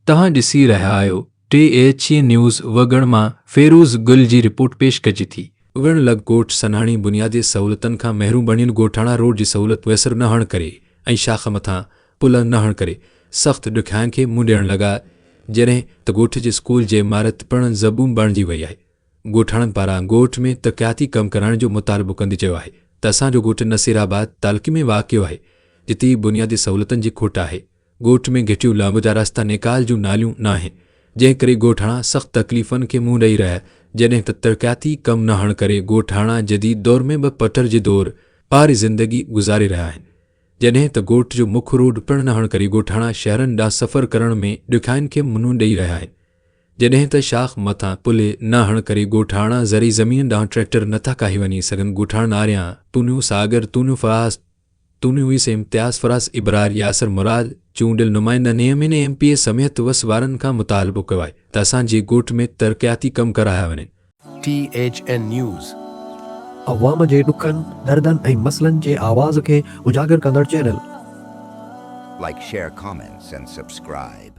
तव्हां ॾिसी रहिया आहियो THE न्यूज़ वगण मां फेरोज़ गुल जी रिपोर्ट पेश कजी थी। उगण लॻ ॻोठ सन्हाणी बुनियादी सहूलियतुनि खां महरूम बणियल ॻोठाणा रोड जी सहूलियत मुयसरु न हुअण करे ऐं शाख़ मथां पुल न हुअण करे सख़्तु ॾुखियाईनि खे मुंहुं ॾियण लॻा, जॾहिं त ॻोठ जे स्कूल जी इमारत पिणु ज़बूम बणिजी वई आहे। ॻोठाणनि पारां ॻोठ में तरक़ियाती कमु करण जो मुतालबो कंदे चयो आहे त असांजो ॻोठ नसीराबाद तालुक़े में वाक़ियो आहे, जिते बुनियादी सहूलियतुनि जी खोट आहे। ॻोठ में घिटियूं लांब जा रस्ता निकाल जूं नालियूं न आहिनि, जंहिं करे ॻोठाणा सख़्तु तकलीफ़ुनि खे मुंहुं ॾेई रहिया, जॾहिं त तरक़ियाती कमु न हुअण करे ॻोठाणा जदीद दौर में बि पटर जे दौर पार ज़िंदगी गुज़ारे रहिया आहिनि। जॾहिं त ॻोठ जो मुख्य रोड पिणु न हुअण करे ॻोठाणा शहरनि ॾांहुं सफ़र करण में ॾुखियाईनि खे मुंहुं ॾेई रहिया आहिनि। जॾहिं त शाख़ मथां पुल न हुअण करे ॻोठाणा ज़री ज़मीन ॾांहुं ट्रैक्टर नथा काहे वञी सघनि। ॻोठाणा आरियां तूनियूं सागर तूनियूं फराज़ तूनियूं हुई से इम्तियाज़ फराज़ इबरार यासर मुराद चूंडियल नुमाइंदा नेम MP समेत वस वारनि खां मुतालबो कयो आहे त असांजे ॻोठ में तरक़ियाती कमु कराया वञनि। THN न्यूज़ अवाम जे ॾुखनि दर्दनि ऐं मसलनि जे आवाज़ खे उजागर कंदड़ channel. Like, share, comments, and subscribe.